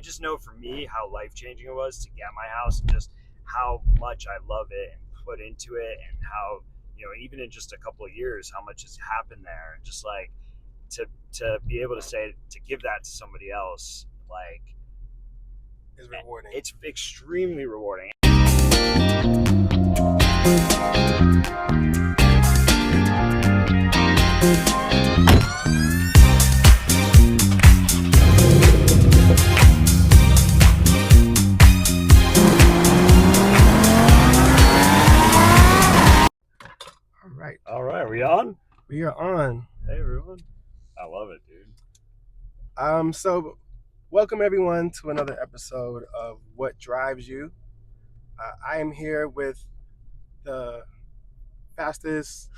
just know for me how life-changing it was to get my house, and just how much I love it and put into it, and how, even in just a couple of years, how much has happened there. And just like to be able to say, to give that to somebody else, like, It's rewarding. It's extremely rewarding. All right, are we on? We are on. Hey everyone. I love it, dude. So welcome everyone to another episode of What Drives You. I am here with the fastest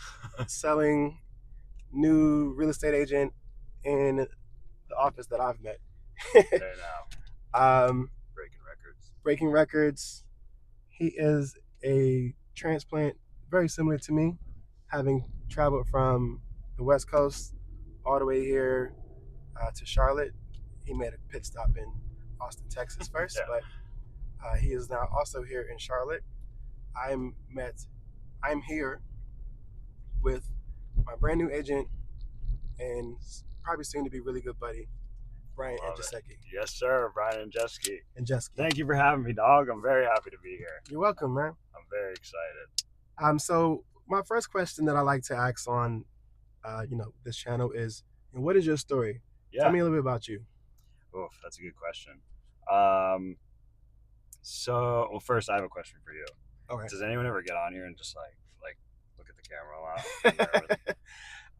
selling new real estate agent in the office that I've met. Hey now. Breaking records. He is a transplant very similar to me, having traveled from the West Coast all the way here to Charlotte. He made a pit stop in Austin, Texas first, Yeah. but he is now also here in Charlotte. I'm here with my brand new agent and probably soon to be really good buddy, Brian Angeski. Yes, sir, Brian Angeski. Angeski. Thank you for having me, dog. I'm very happy to be here. You're welcome, man. I'm very excited. So my first question that I like to ask on, this channel is, what is your story? Yeah. Tell me a little bit about you. Oof, that's a good question. Well, first I have a question for you. Okay. Does anyone ever get on here and just like look at the camera a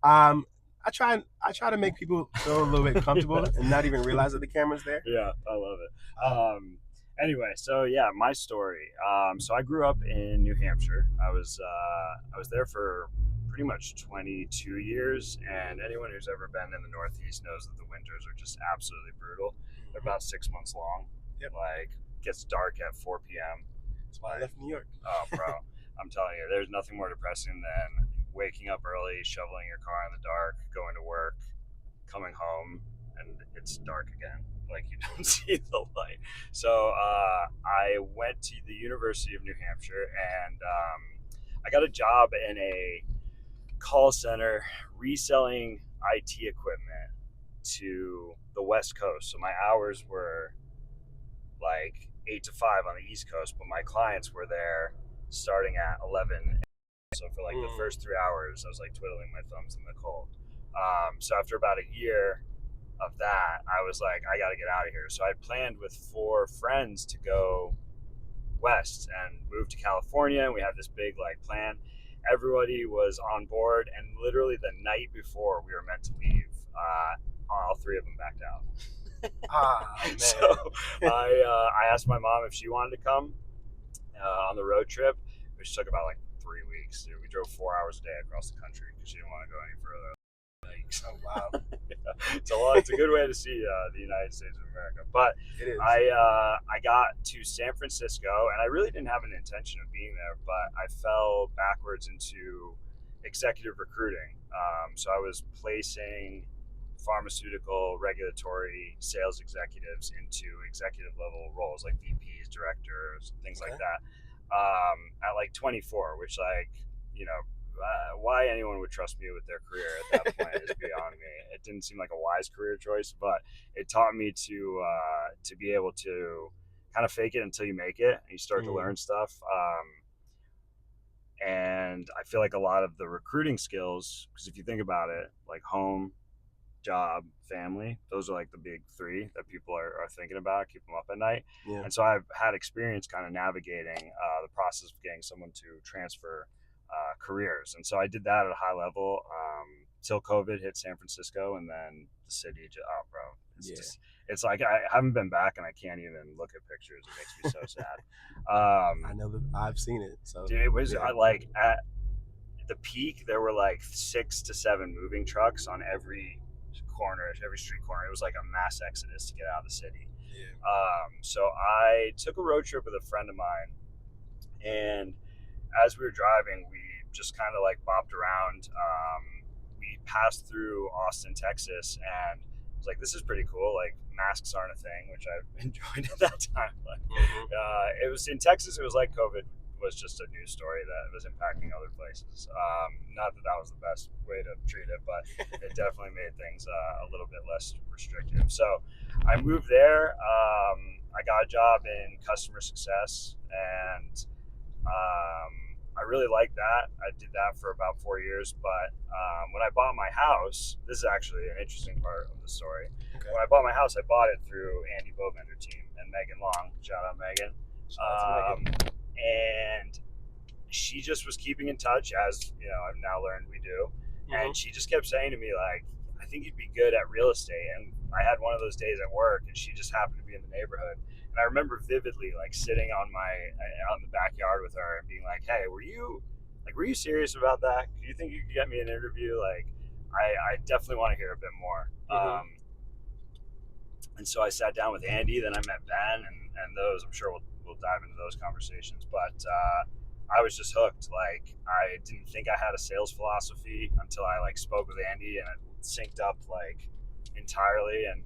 lot? I try to make people feel a little bit comfortable and not even realize that the camera's there. Yeah, I love it. Anyway, so yeah, my story. So I grew up in New Hampshire. I was there for pretty much 22 years, and anyone who's ever been in the Northeast knows that the winters are just absolutely brutal. They're about 6 months long. Yep. Like, gets dark at 4 p.m. That's why I left New York. Oh, bro, I'm telling you, there's nothing more depressing than waking up early, shoveling your car in the dark, going to work, coming home, and it's dark again. Like, you don't see the light. So I went to the University of New Hampshire, and I got a job in a call center reselling IT equipment to the West Coast. So my hours were like 8 to 5 on the East Coast, but my clients were there starting at 11. So for like the first 3 hours, I was like twiddling my thumbs in the cold. So after about a year of that, I was like, I got to get out of here. So I planned with 4 friends to go west and move to California, and we had this big like plan. Everybody was on board, and literally the night before we were meant to leave, all 3 of them backed out. Man. So I asked my mom if she wanted to come on the road trip, which took about like 3 weeks. We drove 4 hours a day across the country because she didn't want to go any further. Oh wow! Yeah. It's a good way to see the United States of America. But It is. I got to San Francisco, and I really didn't have an intention of being there, but I fell backwards into executive recruiting. So I was placing pharmaceutical regulatory sales executives into executive level roles like VPs, directors, things like that. At like 24, which why anyone would trust me with their career at that point is beyond me. It didn't seem like a wise career choice, but it taught me to be able to kind of fake it until you make it, and you start to learn stuff. And I feel like a lot of the recruiting skills, because if you think about it, like home, job, family, those are like the big 3 that people are thinking about, keep them up at night. Yeah. And so I've had experience kind of navigating the process of getting someone to transfer careers. And so I did that at a high level till COVID hit San Francisco, and then the city it's like I haven't been back, and I can't even look at pictures. It makes me so sad. I know that I've seen it. So dude, it was like at the peak there were like 6 to 7 moving trucks on every street corner. It was like a mass exodus to get out of the city. Yeah. So I took a road trip with a friend of mine, and as we were driving, we just kind of like bopped around. We passed through Austin, Texas, and was like, this is pretty cool. Like, masks aren't a thing, which I enjoyed at that time. But it was in Texas. It was like COVID was just a news story that was impacting other places. Not that that was the best way to treat it, but it definitely made things a little bit less restrictive. So I moved there. I got a job in customer success, and I really liked that. I did that for about 4 years. But when I bought my house, this is actually an interesting part of the story. Okay. When I bought my house, I bought it through Andy Bovender Team and Megan Long. Shout out Megan. And she just was keeping in touch, as you know, I've now learned we do. And she just kept saying to me, like, I think you'd be good at real estate. And I had one of those days at work, and she just happened to be in the neighborhood. And I remember vividly, like, sitting out in the backyard with her and being like, hey, were you serious about that? Do you think you could get me an interview? Like, I definitely want to hear a bit more. And so I sat down with Andy, then I met Ben, and those, I'm sure we'll dive into those conversations. But I was just hooked. Like, I didn't think I had a sales philosophy until I like spoke with Andy, and it synced up like entirely. And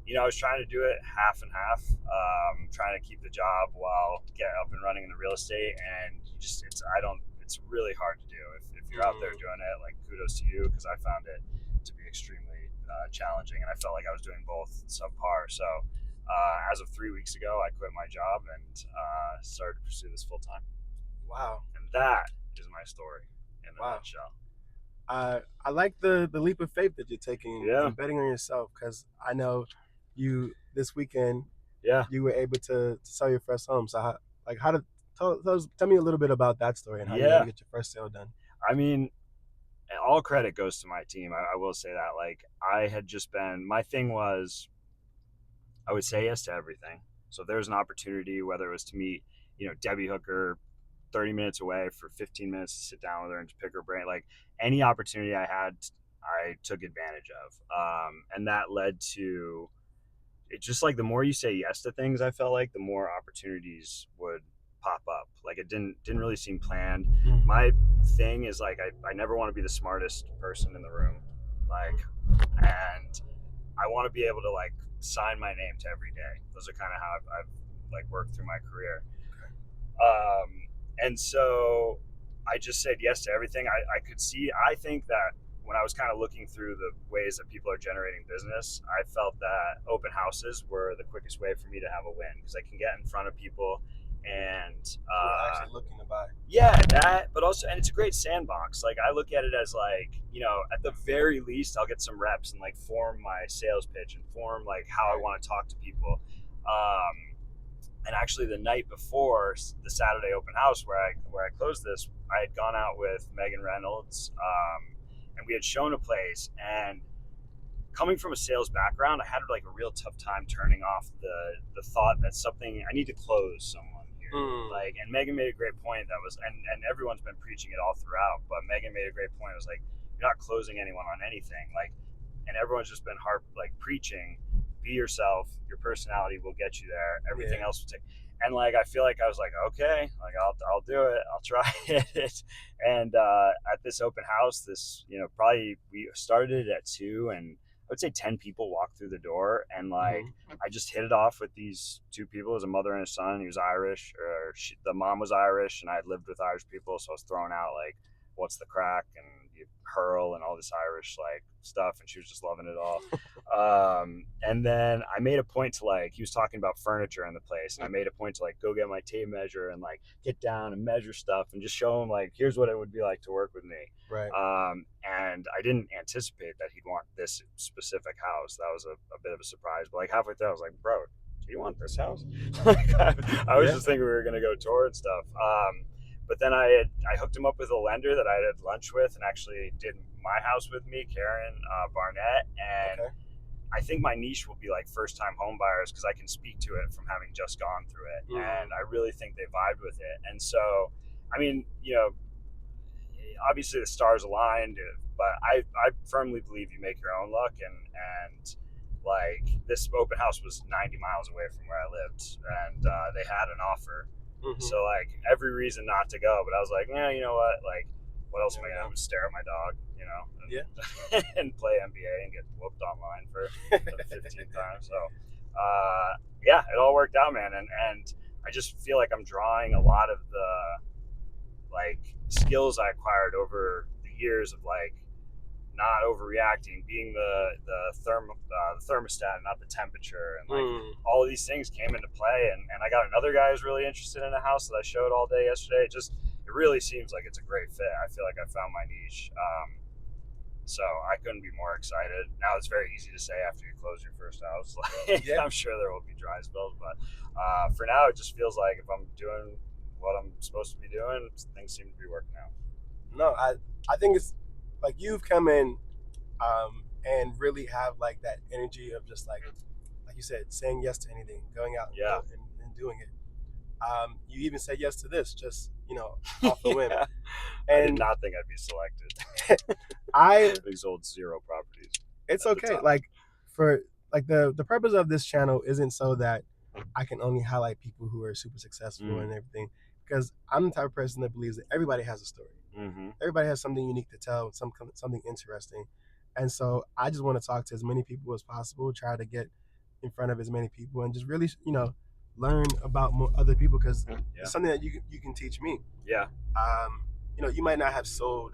you know, I was trying to do it half and half, trying to keep the job while get up and running in the real estate. And it's really hard to do. If you're out there doing it, like, kudos to you, because I found it to be extremely challenging, and I felt like I was doing both subpar. So as of 3 weeks ago, I quit my job and started to pursue this full time. Wow. And that is my story in a nutshell. I like the leap of faith that you're taking and betting on yourself, because I know you this weekend you were able to sell your first home. So tell me a little bit about that story and how you were able to get your first sale done. I mean, all credit goes to my team. I will say that. Like, I had just been, my thing was, I would say yes to everything. So if there was an opportunity, whether it was to meet, you know, Debbie Hooker 30 minutes away for 15 minutes to sit down with her and to pick her brain, like, any opportunity I had, I took advantage of. And that led to it. Just like, the more you say yes to things, I felt like the more opportunities would pop up. Like, it didn't really seem planned. My thing is, like, I never want to be the smartest person in the room, like, and I want to be able to, like, sign my name to every day. Those are kind of how I've like worked through my career. And so I just said yes to everything. I think that when I was kind of looking through the ways that people are generating business, I felt that open houses were the quickest way for me to have a win, because I can get in front of people and actually looking to buy. But also, and it's a great sandbox. Like, I look at it as, like, you know, at the very least, I'll get some reps and like form my sales pitch and form like how I want to talk to people. And actually, the night before the Saturday open house where I closed this, I had gone out with Megan Reynolds, and we had shown a place. And coming from a sales background, I had like a real tough time turning off the thought that I need to close someone. Like, and Megan made a great point that was, and everyone's been preaching it all throughout, but Megan made a great point. It was like, you're not closing anyone on anything. Like, and everyone's just been preaching, be yourself, your personality will get you there. Everything else will take. And like, I feel like I was like, okay, like I'll do it. I'll try it. And at this open house, you know, probably we started at 2, and I would say 10 people walked through the door, and like, I just hit it off with these 2 people. It was a mother and a son. He was Irish, the mom was Irish, and I had lived with Irish people, so I was throwing out like, what's the crack, and you hurl and all this Irish like stuff, and she was just loving it all. And then I made a point to, like, he was talking about furniture in the place, and I made a point to like go get my tape measure and like get down and measure stuff and just show him like, here's what it would be like to work with me. Right. And I didn't anticipate that he'd want this specific house. That was a bit of a surprise. But like halfway through, I was like, bro, do you want this house? Like, I was just thinking we were gonna go tour and stuff. But then I hooked him up with a lender that I had lunch with, and actually did my house with me, Karen Barnett. And I think my niche will be like first-time home buyers, because I can speak to it from having just gone through it. And I really think they vibed with it. And so, I mean, you know, obviously the stars aligned, but I firmly believe you make your own luck. And like, this open house was 90 miles away from where I lived, and they had an offer. So like, every reason not to go, but I was like, yeah, you know what, like, what else am There I we gonna go. do? Stare at my dog, you know, and, Yeah. and play NBA and get whooped online for the 15th time. So, yeah, it all worked out, man. And I just feel like I'm drawing a lot of the like skills I acquired over the years of like not overreacting, being the thermostat, not the temperature, and like all of these things came into play. And I got another guy who's really interested in a house that I showed all day yesterday. It really seems like it's a great fit. I feel like I found my niche. So I couldn't be more excited. Now it's very easy to say after you close your first house. Like, Yeah. I'm sure there will be dry spells, but for now it just feels like if I'm doing what I'm supposed to be doing, things seem to be working out. No, I think it's like you've come in and really have like that energy of just like you said, saying yes to anything, going out Yeah. and doing it. You even said yes to this, just off the whim. Yeah. And I did not think I'd be selected. I We sold 0 properties. it's at the okay. time. Like for like the purpose of this channel isn't so that I can only highlight people who are super successful and everything, because I'm the type of person that believes that everybody has a story. Everybody has something unique to tell, something interesting, and so I just want to talk to as many people as possible, try to get in front of as many people, and just really learn about more other people, because it's something that you can teach me. Yeah. You might not have sold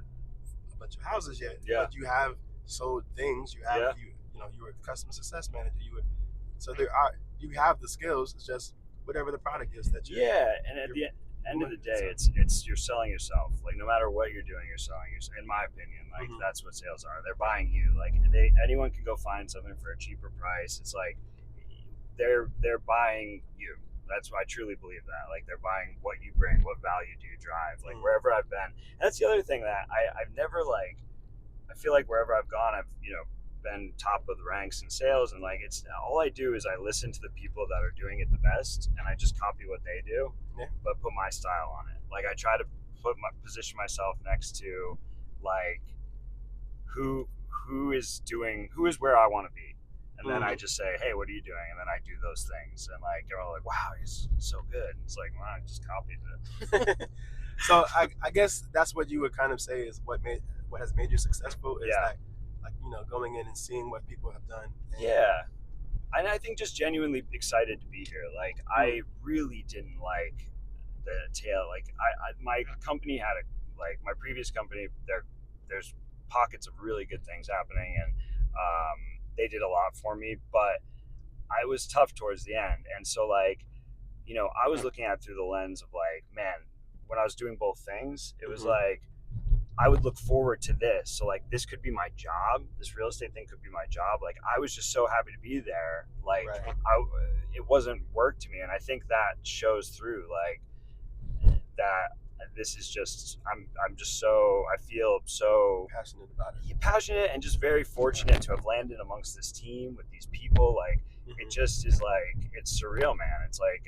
a bunch of houses yet, Yeah. but you have sold things. You have you were a customer success manager. So you have the skills. It's just whatever the product is that you. Yeah, and at the end of the day, it's you're selling yourself. Like no matter what you're doing, you're selling yourself. In my opinion, like that's what sales are. They're buying you. Like anyone can go find something for a cheaper price. It's like they're buying you. That's why I truly believe that. Like they're buying what you bring, what value do you drive. Like wherever I've been, and that's the other thing that I've never like. I feel like wherever I've gone, I've been top of the ranks in sales, and like it's all I do is I listen to the people that are doing it the best, and I just copy what they do, but put my style on it. Like I try to position myself next to like who is where I want to be. And then I just say, hey, what are you doing? And then I do those things. And like, they're all like, wow, he's so good. And it's like, well, I just copied it. So I guess that's what you would kind of say is what has made you successful is that, like, going in and seeing what people have done. Yeah. And I think just genuinely excited to be here. Like, I really didn't like the tail. Like, my company had my previous company, there's pockets of really good things happening, and they did a lot for me, but I was tough towards the end. And so like, I was looking at it through the lens of like, man, when I was doing both things, it was like I would look forward to this. So like this could be my job. This real estate thing could be my job. Like I was just so happy to be there. Like it wasn't work to me, and I think that shows through. Like that this is just I'm just so I feel so passionate about it. Passionate and just very fortunate to have landed amongst this team with these people. Like it just is like it's surreal, man. It's like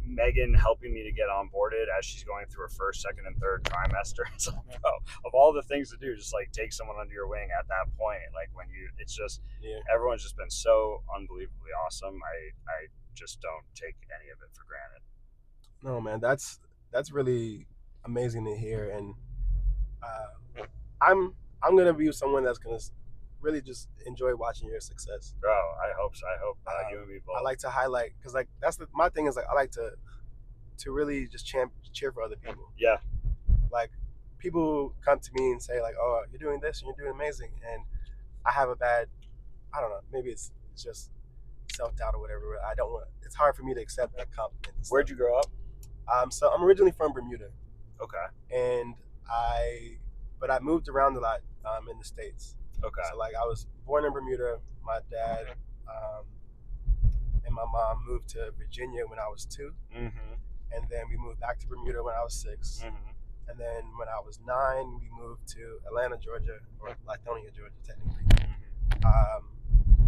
Megan helping me to get onboarded as she's going through her first, second, and third trimester. It's like, bro, of all the things to do, just like take someone under your wing at that point. Like when it's just everyone's just been so unbelievably awesome. I just don't take any of it for granted. No, man, that's really amazing to hear, and I'm gonna be someone that's gonna really just enjoy watching your success. Bro, I hope so. I hope you and me both. I like to highlight, because like that's my thing is like I like to really just cheer for other people. Yeah. Like people come to me and say like, oh, you're doing this and you're doing amazing, and I have a bad, I don't know, maybe it's just self-doubt or whatever. I don't want. It's hard for me to accept that compliment. Where'd you grow up? So I'm originally from Bermuda. Okay. And I moved around a lot in the States. Okay. So like I was born in Bermuda. My dad and my mom moved to Virginia when I was 2. And then we moved back to Bermuda when I was 6. And then when I was 9, we moved to Atlanta, Georgia, or Lithonia, Georgia, technically.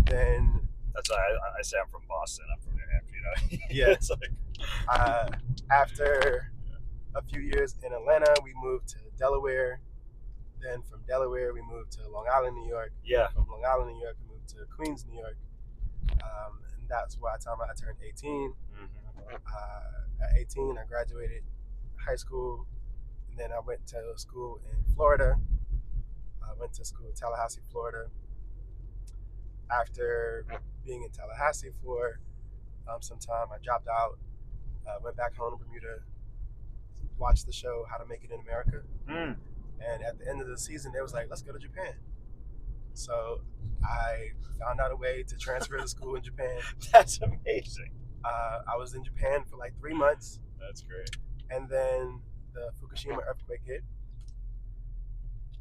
Then that's why I say I'm from Boston. I'm from New Hampshire. Yeah. It's like after a few years in Atlanta, we moved to Delaware. Then from Delaware, we moved to Long Island, New York. Yeah. From Long Island, New York, we moved to Queens, New York. And that's by the time I turned 18. At 18, I graduated high school. And then I went to school in Florida. I went to school in Tallahassee, Florida. After being in Tallahassee for some time, I dropped out, went back home to Bermuda, watched the show How to Make It in America. And at the end of the season, they was like, let's go to Japan. So I found out a way to transfer to school in Japan. That's amazing. I was in Japan for like 3 months. That's great. And then the Fukushima earthquake hit.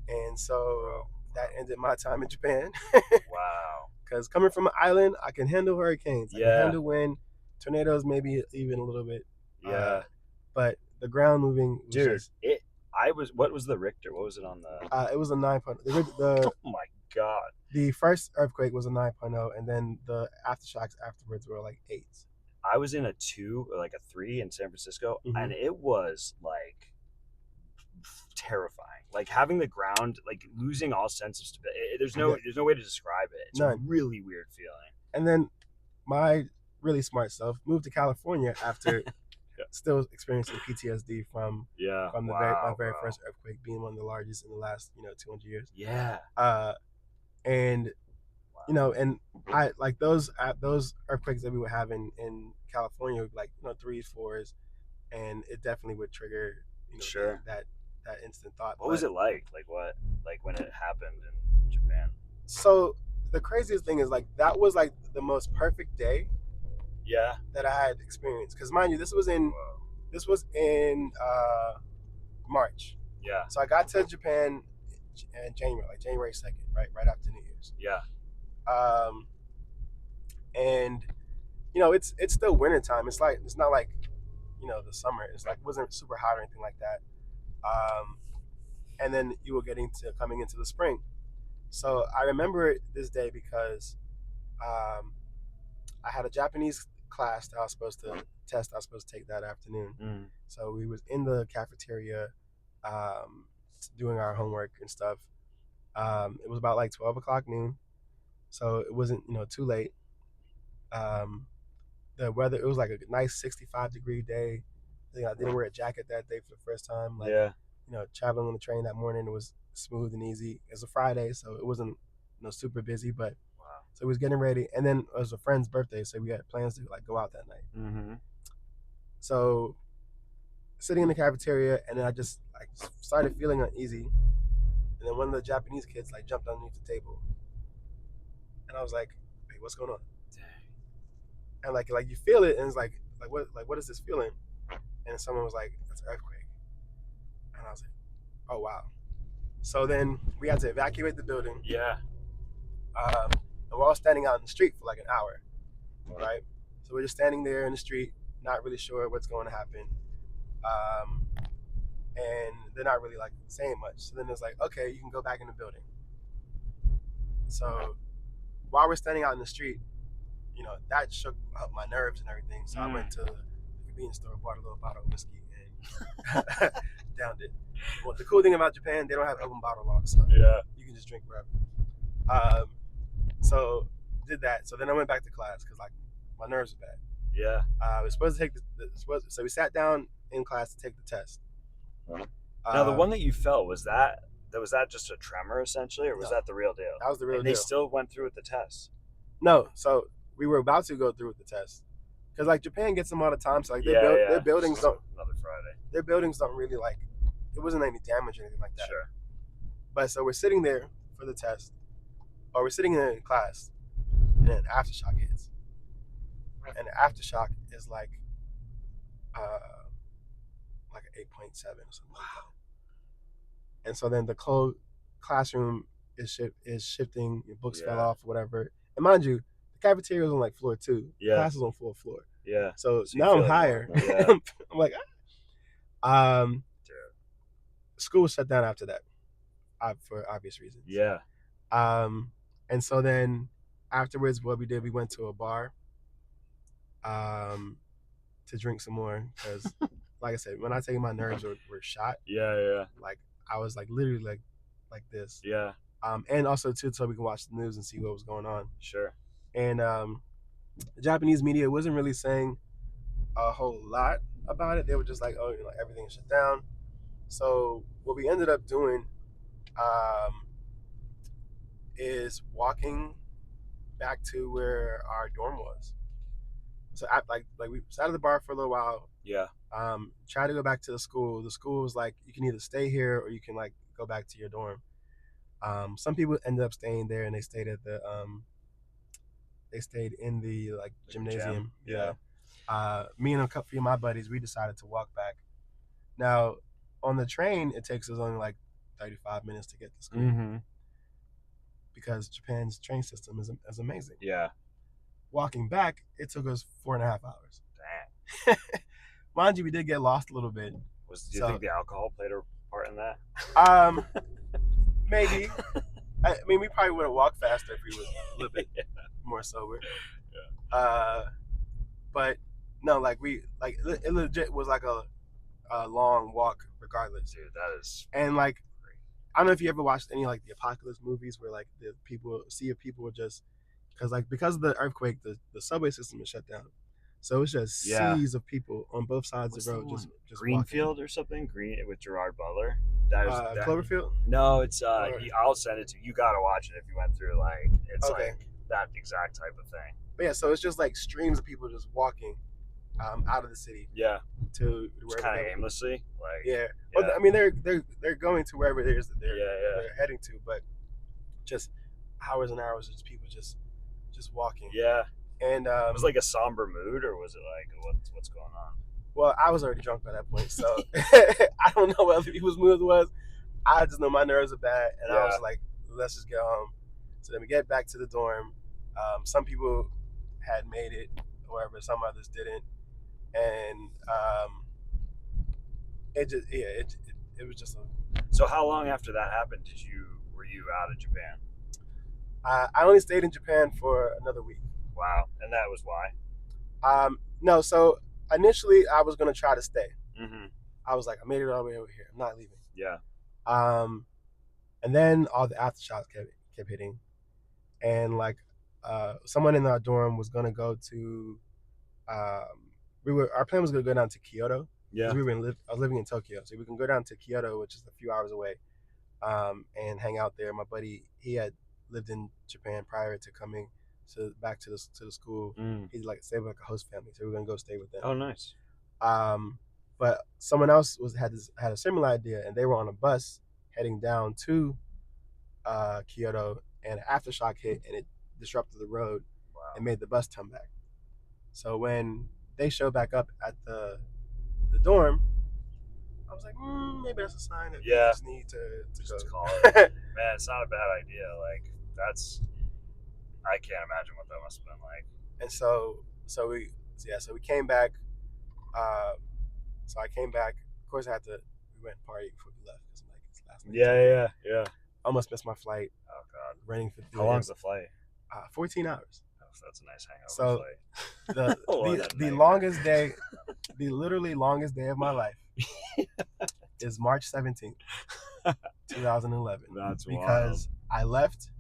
And so that ended my time in Japan. Wow. Because coming from an island, I can handle hurricanes. I Yeah. can handle wind, tornadoes, maybe even a little bit. Yeah. But the ground moving was Dude, just, what was the Richter? What was it on the? it was a 9.0. Oh my God. The first earthquake was a 9.0, and then the aftershocks afterwards were like 8s. I was in a 2 or like a 3 in San Francisco, and it was like terrifying. Like having the ground, like losing all sense of stability. There's no way to describe it. It's a really weird feeling. And then my really smart self moved to California after still experiencing PTSD from my very first earthquake, being one of the largest in the last 200 years. Yeah. And and I like those earthquakes that we would have in California would be like 3s, 4s, and it definitely would trigger that instant thought. What was it like? Like what? Like when it happened in Japan? So the craziest thing is like that was like the most perfect day. Yeah. That I had experienced, because mind you, this was in March. Yeah. So I got to Japan in January 2nd, right after New Year's. Yeah. And it's still winter time. It's not like the summer. It's like it wasn't super hot or anything like that. And then you were coming into the spring. So I remember this day because I had a Japanese class that I was supposed to take that afternoon. So we was in the cafeteria doing our homework and stuff. It was about like 12 o'clock noon, so it wasn't too late. The weather, it was like a nice 65-degree day. I didn't wear a jacket that day for the first time. Traveling on the train that morning, it was smooth and easy. It was a Friday, so it wasn't super busy, but so we was getting ready, and then it was a friend's birthday, so we had plans to go out that night. So sitting in the cafeteria, and then I just started feeling uneasy, and then one of the Japanese kids jumped underneath the table, and I was like, "Hey, what's going on?" And like you feel it, and it's like what is this feeling? And someone was like, "That's an earthquake," and I was like, "Oh wow!" So then we had to evacuate the building. Yeah. And we're all standing out in the street for like an hour, right? So we're just standing there in the street, not really sure what's going to happen. And they're not really saying much. So then it's like, okay, you can go back in the building. So while we're standing out in the street, that shook up my nerves and everything. So I went to the convenience store, bought a little bottle of whiskey, and downed it. Well, the cool thing about Japan, they don't have open bottle laws, so you can just drink wherever. So did that. So then I went back to class because my nerves were bad. Yeah. We were supposed to take so we sat down in class to take the test. Now the one that you felt, was that just a tremor essentially, or was that the real deal? That was the real deal. They still went through with the test. No, so we were about to go through with the test because Japan gets them all the time. So their buildings don't. Another Friday. Their buildings don't really it wasn't any damage or anything like that. Sure. But so we're sitting there for the test, or we're sitting there in class, and then aftershock hits, and the aftershock is like an 8.7 or something like that. And so then the whole classroom is shifting. Your books fell off, or whatever. And mind you, the cafeteria was on floor 2. Yeah. Class was on 4th floor. Yeah. So now I'm higher. Yeah. I'm like, school was shut down after that, for obvious reasons. Yeah. And so then afterwards, what we did, we went to a bar to drink some more because, like I said, when I tell you my nerves were shot. Yeah. I was literally like this. Yeah. And also too, so we can watch the news and see what was going on. Sure. And the Japanese media wasn't really saying a whole lot about it. They were just like, oh, everything is shut down. So what we ended up doing is walking back to where our dorm was. So we sat at the bar for a little while. Yeah. Tried to go back to the school. The school was like, you can either stay here or you can like go back to your dorm. Some people ended up staying there and they stayed at the they stayed in the like gymnasium. Yeah. Me and a couple of my buddies, we decided to walk back. Now, on the train, it takes us only like 35 minutes to get to school Mm-hmm. because Japan's train system is amazing. Yeah. Walking back, it took us 4.5 hours. Dang. Mind you, we did get lost a little bit. Do you think the alcohol played a part in that? Maybe. I mean, we probably would have walked faster if we was a little bit more sober. Yeah. But no, like it legit was like a long walk regardless. Dude, that is. And like, I don't know if you ever watched any like the apocalypse movies where like the people just because of the earthquake, the subway system is shut down. So it's just seas of people on both sides of the road, just Greenfield walking. or something. Green with Gerard Butler. That is Cloverfield. No, it's I'll send it to you. You gotta watch it if you went through like it's Okay. like that exact type of thing. But yeah, so it's just like streams of people just walking out of the city. Yeah. To wherever kind of aimlessly, like yeah. Well, I mean they're going to wherever it is that they're heading to, but just hours and hours of people just walking. Yeah. And it was like a somber mood, or was it like what's going on? Well, I was already drunk by that point, so I don't know what other people's mood was. I just know my nerves are bad, and I was like, let's just get home. So then we get back to the dorm. Some people had made it, however, some others didn't, and it was just a. So how long after that happened were you out of Japan? I only stayed in Japan for another week. Wow, and that was why? No, so initially I was gonna try to stay. Mm-hmm. I was like, I made it all the way over here. I'm not leaving. Yeah. And then all the aftershocks kept hitting, and like, someone in our dorm was gonna go to. Our plan was gonna go down to Kyoto. Yeah. I was living in Tokyo, so we can go down to Kyoto, which is a few hours away, and hang out there. My buddy, he had lived in Japan prior to coming back to the school. He's like stayed with like a host family, so we're gonna go stay with them. Oh, nice. But someone else had a similar idea, and they were on a bus heading down to Kyoto, and an aftershock hit, and it disrupted the road and made the bus turn back. So when they showed back up at the dorm, I was like, maybe that's a sign that we just need to just go. Call it. Man, it's not a bad idea. Like I can't imagine what that must have been like. And so we came back. So I came back. Of course, we went and party before we left because I'm like, it's last night. Yeah. Almost missed my flight. Oh God. Running for how long's the flight? 14 hours. Oh, so that's a nice hangover flight. So the longest day, the literally longest day of my life is March 17th, 2011. That's because wild. I left,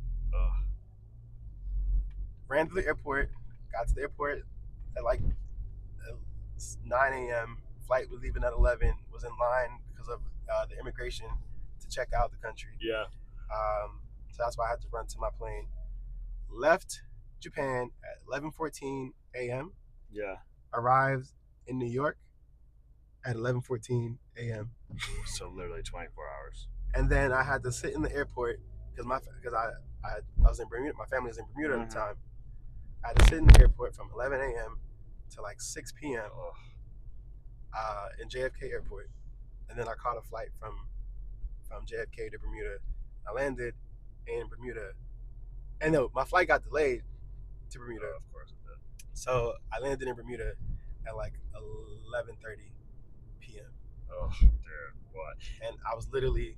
ran to the airport, got to the airport at like 9 a.m. Flight was leaving at 11. Was in line because of the immigration to check out the country. Yeah. So that's why I had to run to my plane. Left Japan at 11:14 a.m. Yeah. Arrived in New York at 11:14 a.m. So literally 24 hours. And then I had to sit in the airport because I was in Bermuda. My family was in Bermuda at the time. I had to sit in the airport from 11 a.m. to like 6 p.m. In JFK Airport, and then I caught a flight from JFK to Bermuda. I landed in Bermuda, and no, my flight got delayed to Bermuda. Of course it did. So I landed in Bermuda at like 11:30 p.m. Oh, dude, what? And I was literally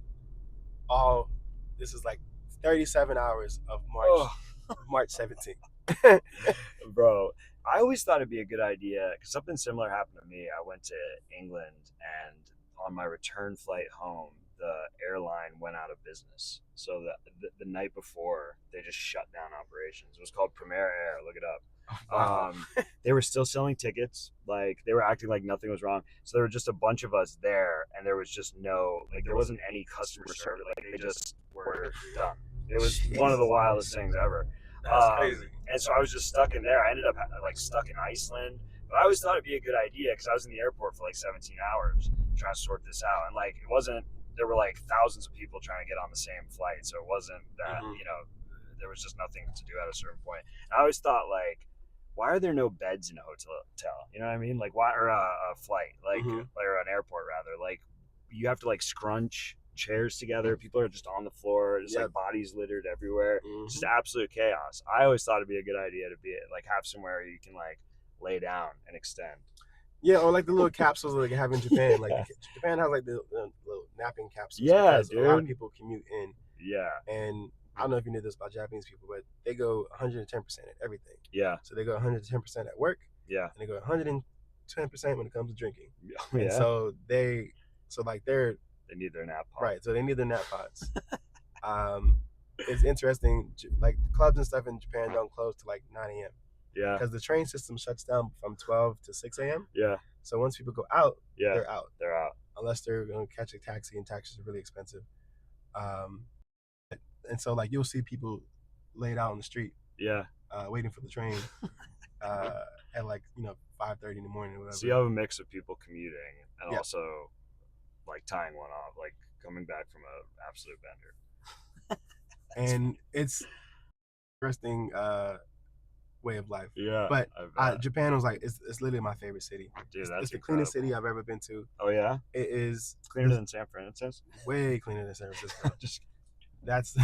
this is like 37 hours of March 17th. Bro, I always thought it'd be a good idea because something similar happened to me. I went to England, and on my return flight home, the airline went out of business. So the night before, they just shut down operations. It was called Premier Air. Look it up. Wow. They were still selling tickets. Like they were acting like nothing was wrong. So there were just a bunch of us there, and there was just no like there wasn't any customer service. Like they just were done. It was one of the wildest things ever. That's crazy. And so I was just stuck in there. I ended up like stuck in Iceland. But I always thought it'd be a good idea because I was in the airport for like 17 hours trying to sort this out, and like it wasn't. There were like thousands of people trying to get on the same flight, so it wasn't that there was just nothing to do at a certain point. And I always thought like, why are there no beds in a hotel? You know what I mean? Like why or a flight like or an airport rather? Like you have to like scrunch chairs together. People are just on the floor, just like bodies littered everywhere. It's just absolute chaos. I always thought it'd be a good idea to be like have somewhere you can like lay down and extend. Yeah, or like the little capsules that they have in Japan. Like Japan has like the little napping capsules. Yeah, dude. A lot of people commute in. Yeah. And I don't know if you knew this about Japanese people, but they go 110% at everything. Yeah. So they go 110% at work. Yeah. And they go 110% when it comes to drinking. Yeah. And so they need their nap pod. Right. So they need their nap pods. It's interesting. Like clubs and stuff in Japan don't close till like 9 a.m. Yeah. Because the train system shuts down from 12 to 6 a.m. Yeah. So once people go out, they're out. They're out. Unless they're going to catch a taxi, and taxis are really expensive. And so like you'll see people laid out on the street. Yeah. Waiting for the train at like 5:30 in the morning or whatever. So you have a mix of people commuting and also like tying one off, like coming back from an absolute bender. And it's interesting way of life. Yeah. But Japan was like it's literally my favorite city. Dude, it's the cleanest city I've ever been to. Oh yeah? It is cleaner than San Francisco. Way cleaner than San Francisco. Just that's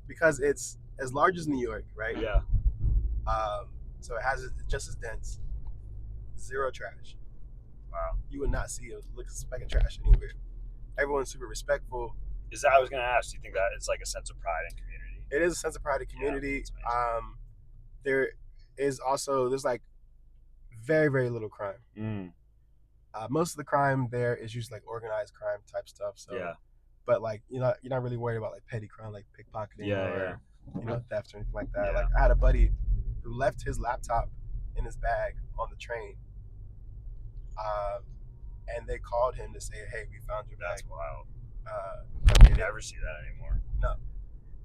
because it's as large as New York, right? Yeah. So it has just as dense. Zero trash. Wow. You would not see a speck of trash anywhere. Everyone's super respectful. Is that I was gonna ask? Do you think that it's like a sense of pride in community? It is a sense of pride in community. There's like very, very little crime. Most of the crime there is usually like organized crime type stuff. So but like you're not really worried about like petty crime like pickpocketing or theft or anything like that. Like I had a buddy who left his laptop in his bag on the train. And they called him to say, "Hey, we found your bag." That's wild. You never see that anymore. No.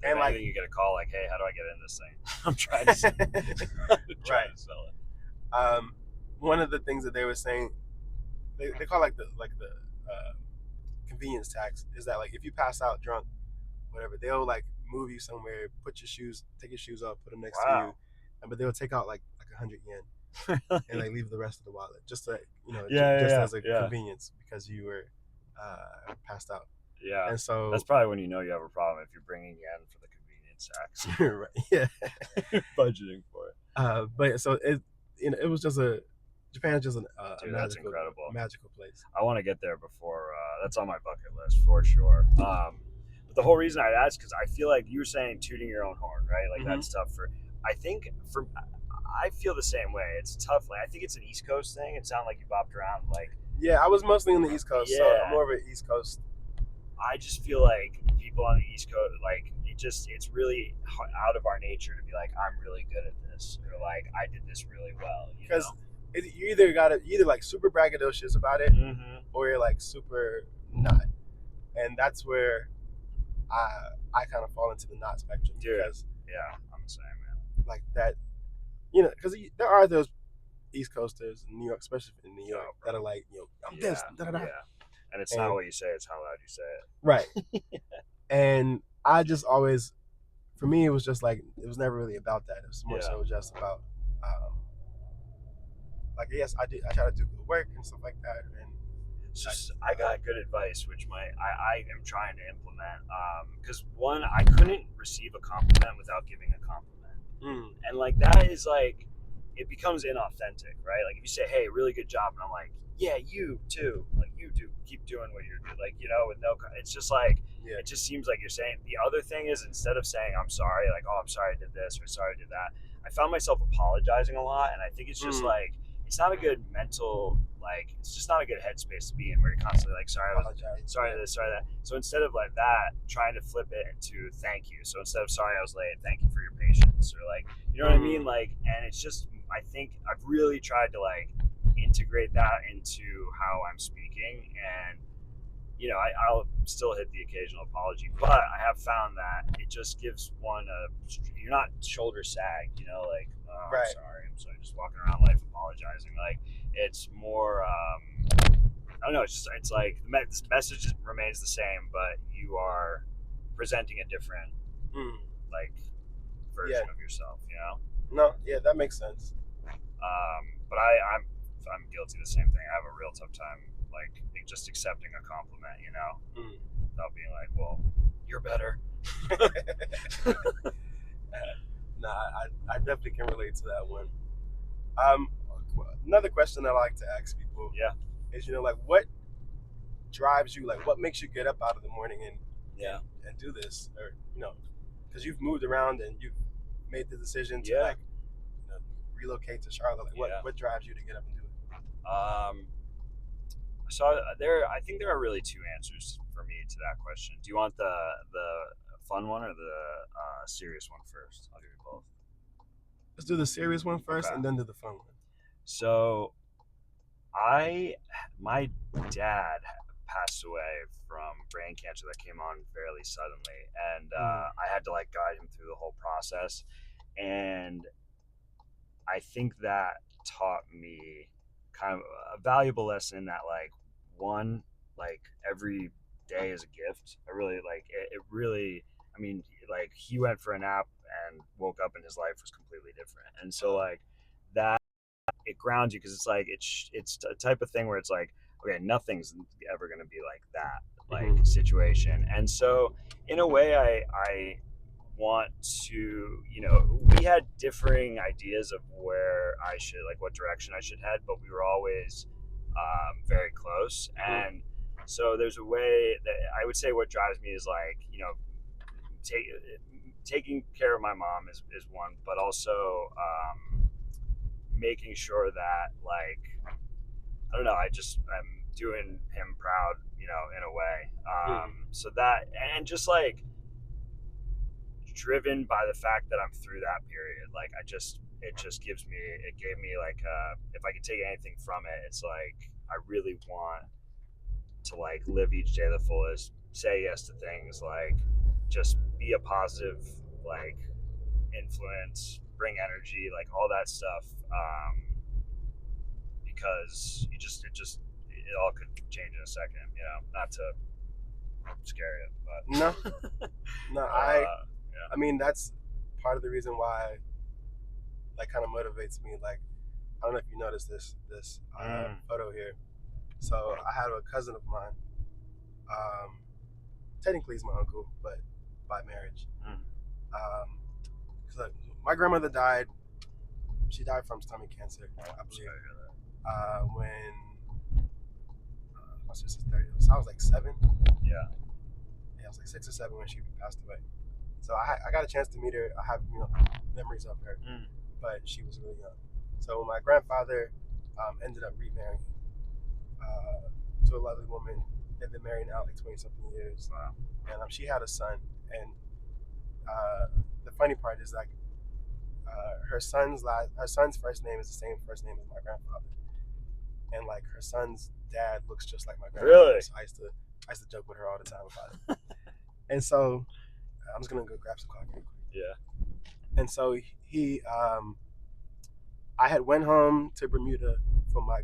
And like you get a call like, "Hey, how do I get in this thing? I'm trying to sell it." Sell it. One of the things that they were saying, they call like the convenience tax, is that like if you pass out drunk, whatever, they'll like move you somewhere, take your shoes off, put them next to you, but they'll take out like 100 yen and like leave the rest of the wallet just to as a convenience because you were passed out. Yeah, and so that's probably when you know you have a problem if you're bringing yen for the convenience tax. Right? Yeah, budgeting for it. But so it was just Japan's just that's incredible, magical place. I want to get there before. That's on my bucket list for sure. But the whole reason I'd ask because I feel like you were saying tooting your own horn, right? Like that's tough I feel the same way. It's tough. Like I think it's an East Coast thing. It sounded like you bopped around. Like I was mostly on the East Coast, so I'm more of an East Coast. I just feel like people on the East Coast, like it's really out of our nature to be like, I'm really good at this, or like I did this really well. Because you either like super braggadocious about it, or you're like super not, and that's where I kind of fall into the not spectrum. Because I'm the same, man. Like that, because there are those East Coasters in New York, especially in New York, that are like, I'm this, da-da-da. Yeah. And it's not what you say, it's how loud you say it. Right. And I just always, for me, it was just like, it was never really about that. It was more so just about, like, yes, I try to do good work and stuff like that. And I got good advice, which I am trying to implement. Because one, I couldn't receive a compliment without giving a compliment. And like, that is like, it becomes inauthentic, right? Like if you say, "Hey, really good job," and I'm like, "Yeah, you too. Like you do. Keep doing what you're doing." Like with no, it's just like it just seems like you're saying. The other thing is instead of saying I'm sorry, like I'm sorry I did this or sorry I did that, I found myself apologizing a lot, and I think it's just like it it's not a good mental, like, it's just not a good headspace to be in, where you're constantly like, sorry, sorry this, sorry that. So instead of like that, trying to flip it into thank you. So instead of sorry I was late, thank you for your patience, or like, you know what I mean? Like, and it's just, I think I've really tried to like integrate that into how I'm speaking, and I'll still hit the occasional apology, but I have found that it just gives one you're not shoulder sag, like, oh, Right. I'm sorry, just walking around life apologizing. Like, it's more, I don't know, it's like the message remains the same, but you are presenting a different, like, version of yourself, No, yeah, that makes sense. But I'm guilty of the same thing. I have a real tough time, like, just accepting a compliment, without being like, well, you're better. Nah, I definitely can relate to that one. Another question I like to ask people is, like, what drives you? Like, what makes you get up out of the morning and do this? Or, because you've moved around and you've made the decision to like relocate to Charlotte. Like, what drives you to get up and do it? So I think there are really two answers for me to that question. Do you want the fun one or the serious one first? I'll give you both. Let's do the serious one first, and then do the fun one. So, my dad passed away from brain cancer that came on fairly suddenly, and I had to like guide him through the whole process, and I think that taught me kind of a valuable lesson in that, like, one, like, every day is a gift. I really like it really, I mean, like, he went for a nap and woke up and his life was completely different. And so, like, that, it grounds you, because it's like it's a type of thing where it's like, okay, nothing's ever going to be like that, like, situation. And so in a way, I want to, we had differing ideas of where I should, like, what direction I should head, but we were always very close. And so there's a way that I would say what drives me is, like, taking care of my mom is one, but also making sure that, like, I don't know, I'm doing him proud, in a way. So that, and just like driven by the fact that I'm through that period. Like, it just gave me like, if I could take anything from it, it's like, I really want to, like, live each day to the fullest, say yes to things, like, just be a positive, like, influence, bring energy, like, all that stuff. Because it all could change in a second, not to scare you, but no, I mean, that's part of the reason why, like, kind of motivates me. Like, I don't know if you noticed this photo here. So I had a cousin of mine. Technically, he's my uncle, but by marriage. So my grandmother died. She died from stomach cancer, I believe. When my sister's 30, so I was like 7. Yeah, I was like 6 or 7 when she passed away. So I got a chance to meet her. I have memories of her, but she was really young. So my grandfather ended up remarrying to a lovely woman. They've been married now like 20-something years. Wow. And she had a son. And the funny part is, like, her son's first name is the same first name as my grandfather. And, like, her son's dad looks just like my grandfather. Really? So I used to joke with her all the time about it. And so I'm just gonna go grab some coffee real quick. Yeah. And so I had went home to Bermuda for my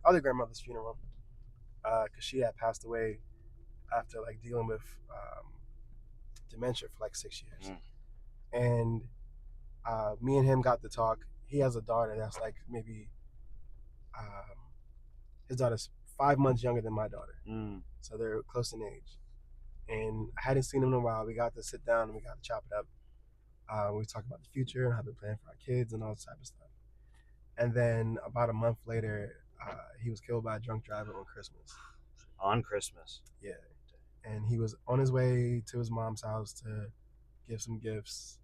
other grandmother's funeral, because she had passed away after, like, dealing with dementia for like 6 years. And me and him got to talk. He has a daughter that's like maybe his daughter's 5 months younger than my daughter, so they're close in age. And I hadn't seen him in a while. We got to sit down and we got to chop it up. We talked about the future and how they're planning for our kids and all this type of stuff. And then about a month later, he was killed by a drunk driver on Christmas. On Christmas? Yeah. And he was on his way to his mom's house to give some gifts.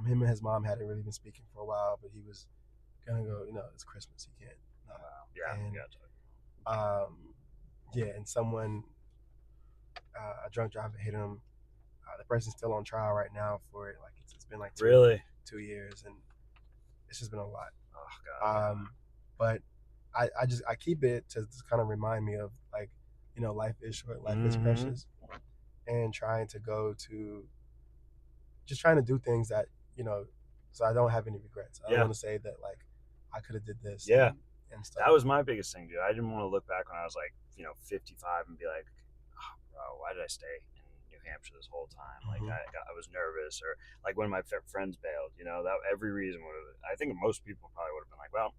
Him and his mom hadn't really been speaking for a while, but he was gonna go. It's Christmas. You can't. No. Yeah, And yeah, yeah, and someone, a drunk driver hit him. The person's still on trial right now for it. Like it's been like really. 2 years, and it's just been a lot. Oh God. But I keep it to just kind of remind me of like, life is short, life is precious, and trying to do things that so I don't have any regrets. I don't want to say that like I could have did this. Yeah. And stuff. That was my biggest thing, dude. I didn't want to look back when I was like, 55 and be like, oh, bro, why did I stay in New Hampshire this whole time? Like, I was nervous, or like when my friends bailed, that every reason would have. I think most people probably would have been like, well,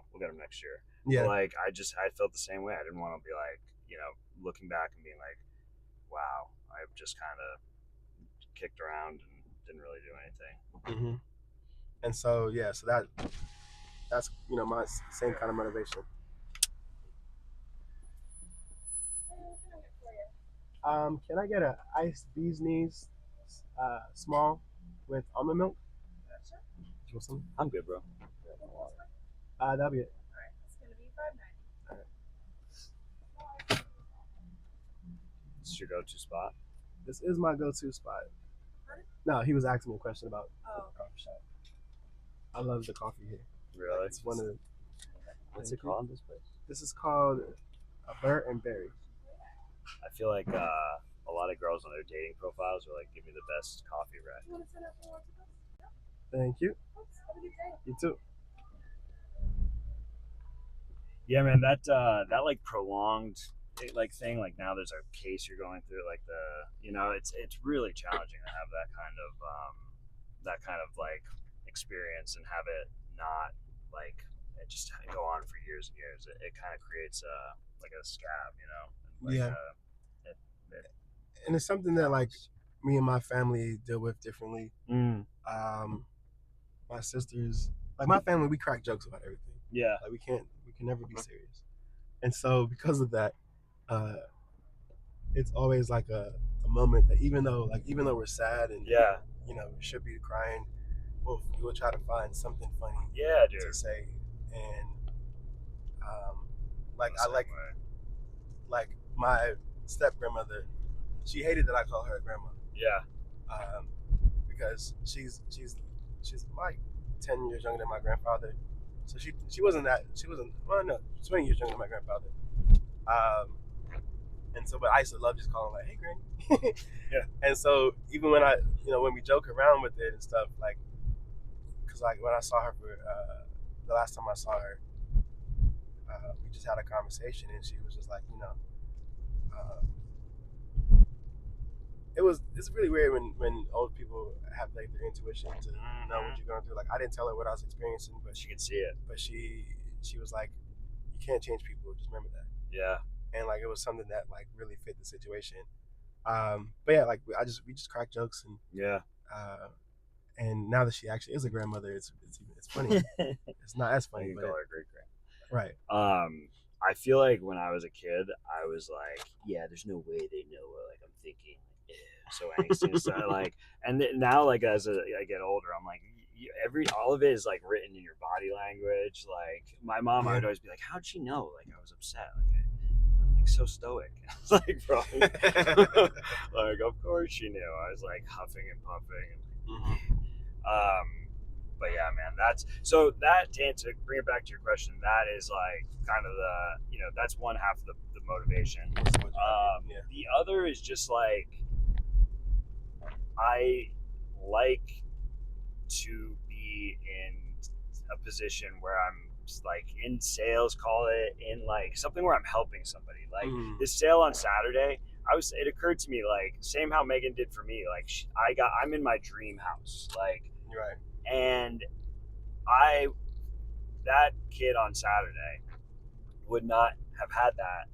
we'll get them next year. Yeah. But like, I felt the same way. I didn't want to be like, looking back and being like, wow, I've just kind of kicked around and didn't really do anything. Mm-hmm. And so, yeah, so that's my same kind of motivation. Can I get an iced bee's knees, small, with almond milk? Do you want some? I'm good, bro. That'll be it. Alright, it's gonna be $5.90. This is your go-to spot? This is my go-to spot. Pardon? No, he was asking me a question about Oh. the coffee shop. I love the coffee here. Really? It's one of the. What's it called, this place? This is called a Burt and Berry. I feel like a lot of girls on their dating profiles are like, give me the best coffee rack. You want to sign up for one? Thank you. Have a good day. You too. Yeah, man, that like prolonged like thing, like now there's a case you're going through, like it's really challenging to have that kind of like experience and have it not like it just go on for years and years. It kind of creates like a scab, and Yeah. And it's something that like me and my family deal with differently. My sisters, like my family, we crack jokes about everything. Yeah. Like we can never be serious. And so because of that, it's always like a moment that even though we're sad and we should be crying, we'll try to find something funny to say. And like like my step grandmother, she hated that I call her grandma. Yeah. Because she's like 10 years younger than my grandfather. So she wasn't 20 years younger than my grandfather. And so, but I used to love just calling like, "Hey, Granny." Yeah. And so even when when we joke around with it and stuff, like, cause like when I saw her for the last time I saw her, we just had a conversation and she was just like, it's really weird when old people have like their intuition to know what you're going through. Like I didn't tell her what I was experiencing, but she could see it. But she was like, "You can't change people. Just remember that." Yeah. And like it was something that like really fit the situation. But yeah, like we just crack jokes and and now that she actually is a grandmother, it's funny. It's not as funny, but call her great grand. Right. I feel like when I was a kid, I was like, yeah, there's no way they know what like I'm thinking. So angsty and stuff. Like, and now like as I get older, I'm like, all of it is like written in your body language. Like my mom, I would always be like, how'd she know? Like I was upset. Like I'm like so stoic. It's like, bro, like of course she knew. I was like huffing and puffing. But yeah, man, to bring it back to your question, that is like kind of the that's one half of the motivation. The other is just like I like to be in a position where I'm like in sales, call it, in like something where I'm helping somebody. Like this sale on Saturday, it occurred to me like same how Megan did for me. Like I'm in my dream house, like right. And that kid on Saturday would not have had that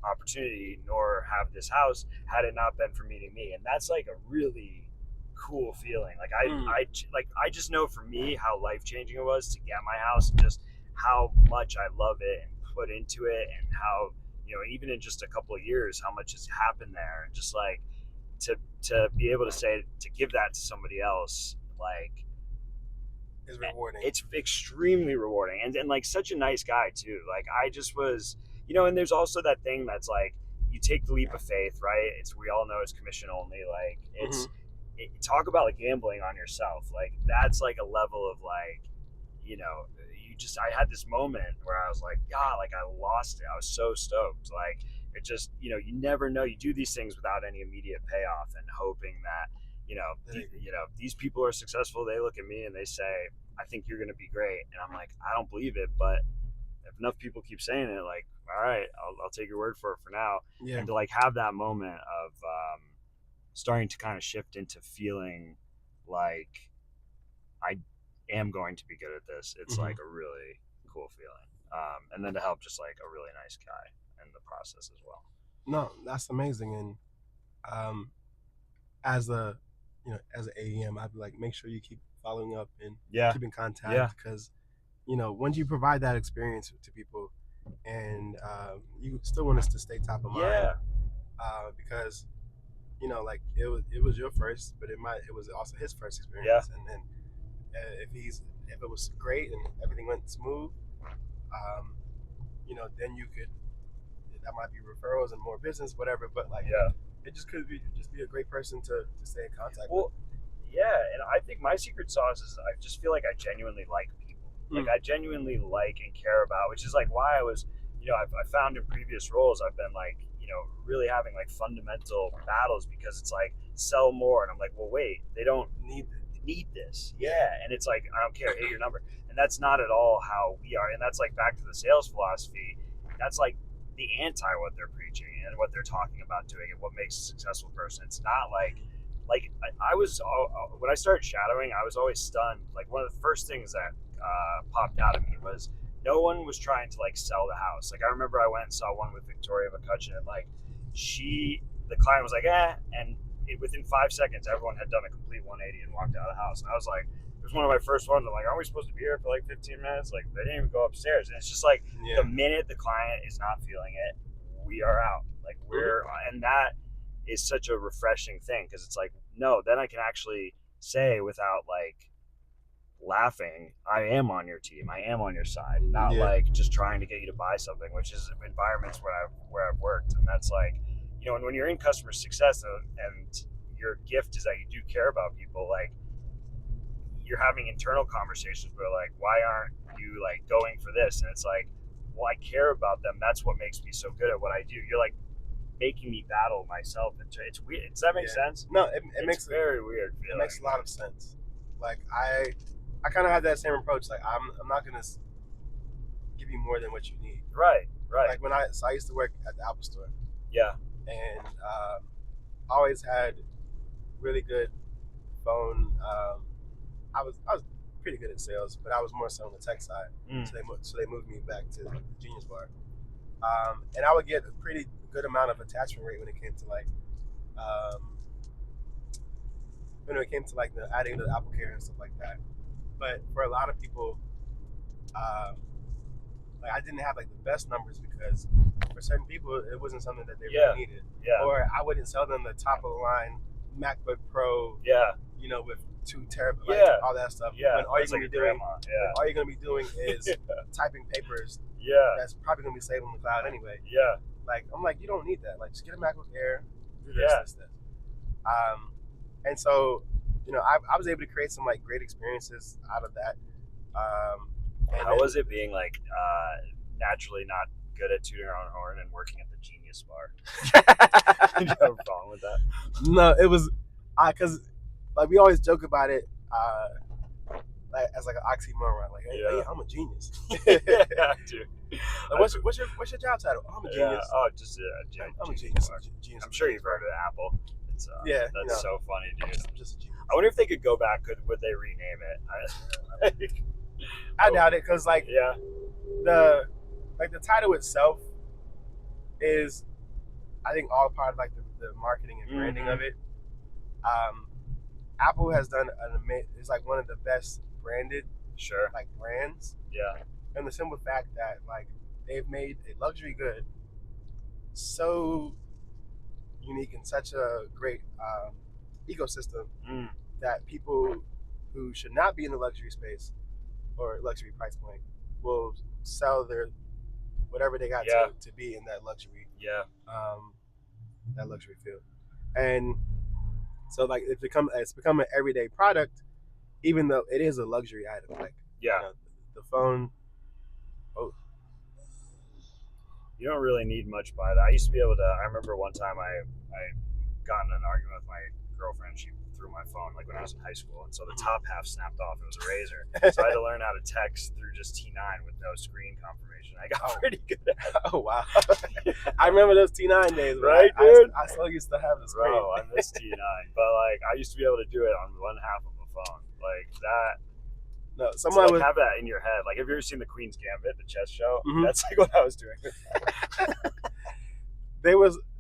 opportunity nor have this house had it not been for meeting me. And that's like a really cool feeling. Like I just know for me how life-changing it was to get my house and just how much I love it and put into it, and how even in just a couple of years how much has happened there, and just like to be able to give that to somebody else, like It's rewarding. It's extremely rewarding, and like such a nice guy too. Like I just was, and there's also that thing that's like you take the leap of faith, right? We all know it's commission only. Like talk about like gambling on yourself. Like that's like a level of like, I had this moment where I was like, God, like I lost it. I was so stoked. Like it just, you never know. You do these things without any immediate payoff and hoping that, these people are successful. They look at me and they say, I think you're going to be great. And I'm like, I don't believe it, but if enough people keep saying it, like, all right, I'll take your word for it for now. Yeah. And to like have that moment of starting to kind of shift into feeling like I am going to be good at this. It's like a really cool feeling. And then to help just like a really nice guy in the process as well. No, that's amazing. And as an AEM, I'd be like, make sure you keep following up and keep in contact because, once you provide that experience to people and you still want us to stay top of mind because, like it was your first, but it was also his first experience. And then if it was great and everything went smooth, then that might be referrals and more business, whatever. But like, it just could be a great person to stay in contact with. Yeah, and I think my secret sauce is I just feel like I genuinely like people. Like I genuinely like and care about, which is like why I was, I found in previous roles I've been like, really having like fundamental battles because it's like sell more, and I'm like, well, wait, they don't need this. Yeah, and it's like I don't care, hit your number, and that's not at all how we are, and that's like back to the sales philosophy. That's like the anti what they're preaching and what they're talking about doing and what makes a successful person. It's not like I was when I started shadowing, I was always stunned. Like one of the first things that popped out of me was no one was trying to like sell the house. Like I remember I went and saw one with Victoria McCutcheon, and like the client was like, and within 5 seconds, everyone had done a complete 180 and walked out of the house. And I was like, it was one of my first ones. I'm like, aren't we supposed to be here for like 15 minutes? Like they didn't even go upstairs. And it's just like the minute the client is not feeling it, we are out. Like and that is such a refreshing thing because it's like, no, then I can actually say without like laughing, I am on your team, I am on your side, not like just trying to get you to buy something, which is environments where I've worked. And that's like, and when you're in customer success and your gift is that you do care about people, like you're having internal conversations where like, why aren't you like going for this? And it's like, well, I care about them. That's what makes me so good at what I do. You're like making me battle myself. It's weird. Does that make sense? No, it makes very weird feeling. It makes a lot of sense. Like I kind of have that same approach. Like I'm not gonna give you more than what you need. Right. Like I used to work at the Apple Store. Yeah. And I always had really good phone. I was pretty good at sales, but I was more so on the tech side. So they moved me back to the Genius Bar. And I would get a pretty good amount of attachment rate when it came to like the adding to the Apple Care and stuff like that. But for a lot of people, like I didn't have like the best numbers because for certain people it wasn't something that they really needed. Yeah. Or I wouldn't sell them the top of the line MacBook Pro. Yeah. With 2 terabytes, all that stuff. Yeah. When all you're gonna be doing, all you're gonna be doing is typing papers. Yeah. That's probably gonna be saved on the cloud anyway. Yeah. Like I'm like, you don't need that. Like just get a MacBook Air. Do this. And so, I was able to create some like great experiences out of that. How was it being like naturally not good at tooting our own horn and working at the Genius Bar? Did you have a problem with that? No, it was because like we always joke about it like as like an oxymoron. Like, hey, I'm a genius. Yeah, dude. Like, what's your job title? Oh, I'm a genius. Oh, just I'm a genius. I'm sure you've heard of Apple. It's that's so funny, dude. I'm just a genius. I wonder if they could go back. Would they rename it? I doubt it, because like the title itself is, I think, all part of like the marketing and branding of it. Apple has done it's like one of the best branded like brands. Yeah. And the simple fact that like they've made a luxury good so unique and such a great ecosystem that people who should not be in the luxury space or luxury price point will sell their whatever they got Yeah. to be in that luxury Yeah. field. And so like it's become an everyday product, even though it is a luxury item. Like Yeah. The phone. Oh, You don't really need much by that. I used to be able to. I remember one time I got in an argument with my girlfriend. She threw my phone like when I was in high school, and so the top half snapped off. It was a razor, so I had to learn how to text through just T9 with no screen confirmation. I got pretty good at it. oh wow! I remember those T9 days, Right, dude? I still used to have the screen. Bro, I miss T9, but like I used to be able to do it on one half of a phone, like that. No, So someone like would have that in your head. Like, have you ever seen the Queen's Gambit, the chess show? Mhm. That's like what I was doing.